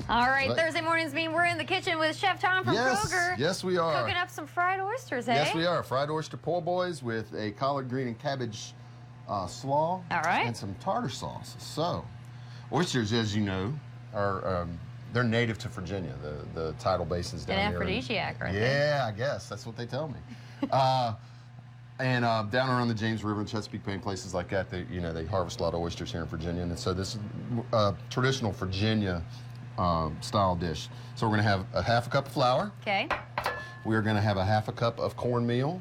All right, Thursday mornings mean we're in the kitchen with Chef Tom from Kroger. Yes, we are. Cooking up some fried oysters, eh? Yes, we are. Fried oyster po' boys with a collard green and cabbage slaw. All right. And some tartar sauce. So, oysters, as you know, are they're native to Virginia. The tidal basins down An there. aphrodisiac, right there. I guess that's what they tell me. And down around the James River and Chesapeake Bay and places like that, they harvest a lot of oysters here in Virginia. And so this is a traditional Virginia style dish. So we're going to have a half a cup of flour. Okay. We're going to have a half a cup of cornmeal,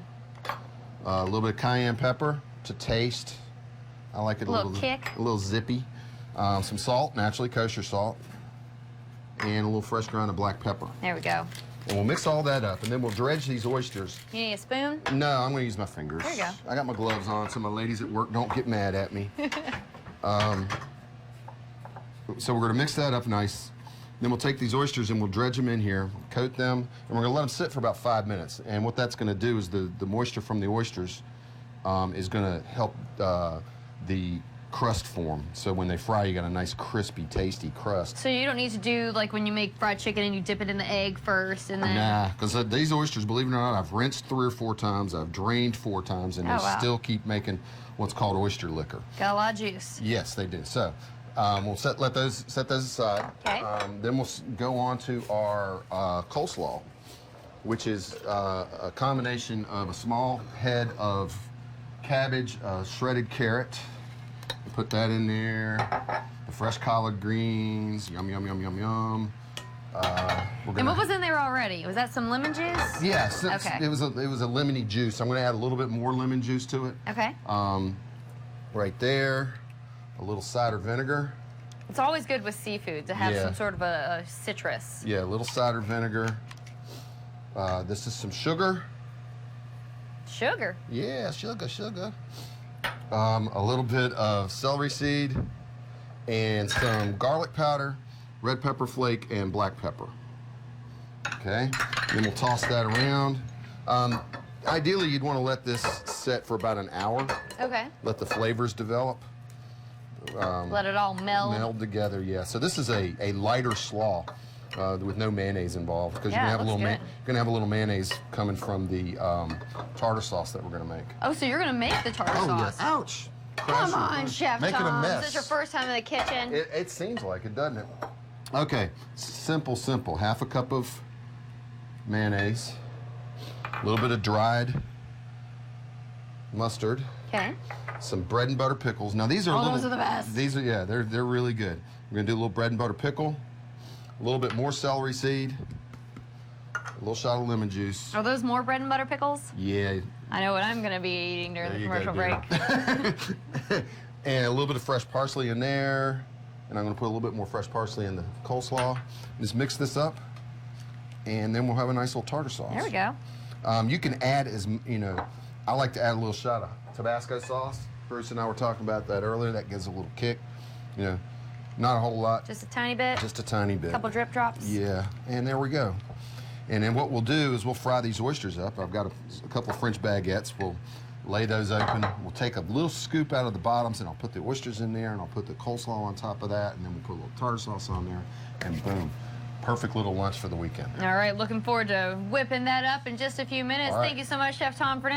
a little bit of cayenne pepper to taste. I like it a little kick. A little zippy. Some salt, naturally kosher salt, and a little fresh ground of black pepper. There we go. And we'll mix all that up, and then we'll dredge these oysters. You need a spoon? No, I'm going to use my fingers. There you go. I got my gloves on, so my ladies at work don't get mad at me. So we're going to mix that up nice. Then we'll take these oysters and we'll dredge them in here, coat them, and we're going to let them sit for about 5 minutes. And what that's going to do is the moisture from the oysters is going to help the crust form. So when they fry, you got a nice, crispy, tasty crust. So you don't need to do like when you make fried chicken and you dip it in the egg first and then... Nah, because these oysters, believe it or not, I've rinsed 3 or 4 times, I've drained 4 times, and they still keep making what's called oyster liquor. Got a lot of juice. Yes, they do. So we'll set those aside. Okay. Then we'll go on to our coleslaw, which is a combination of a small head of cabbage, shredded carrot. Put that in there. The fresh collard greens. Yum, yum, yum, yum, yum. And what was in there already? Was that some lemon juice? Yes. Okay. It was a lemony juice. I'm going to add a little bit more lemon juice to it. Okay. Right there. A little cider vinegar. It's always good with seafood to have some sort of a citrus. Yeah, a little cider vinegar. This is some sugar. Sugar? Yeah, sugar. A little bit of celery seed and some garlic powder, red pepper flake, and black pepper. Okay, then we'll toss that around. Ideally, you'd want to let this set for about an hour. Okay. Let the flavors develop. Let it all meld. Meld together, yeah. So this is a lighter slaw with no mayonnaise involved, because you're gonna have a little mayonnaise coming from the tartar sauce that we're gonna make. Oh, so you're gonna make the tartar sauce? Yes. Ouch! Come on, Chef Tom. Making a mess. Is this your first time in the kitchen? It seems like it, doesn't it? Okay, simple. Half a cup of mayonnaise, a little bit of dried mustard. Okay. Some bread and butter pickles. Now these are those are the best. These are they're really good. We're gonna do a little bread and butter pickle, a little bit more celery seed, a little shot of lemon juice. Are those more bread and butter pickles? Yeah. I know what I'm gonna be eating during the commercial break. And a little bit of fresh parsley in there, and I'm gonna put a little bit more fresh parsley in the coleslaw. Just mix this up, and then we'll have a nice little tartar sauce. There we go. You can add I like to add a little shot of Tabasco sauce. Bruce and I were talking about that earlier. That gives a little kick. Not a whole lot. Just a tiny bit? Just a tiny bit. A couple drip drops? Yeah, and there we go. And then what we'll do is we'll fry these oysters up. I've got a couple of French baguettes. We'll lay those open. We'll take a little scoop out of the bottoms, and I'll put the oysters in there, and I'll put the coleslaw on top of that, and then we'll put a little tartar sauce on there, and boom. Perfect little lunch for the weekend. All right, looking forward to whipping that up in just a few minutes. Thank you so much, Chef Tom, for now.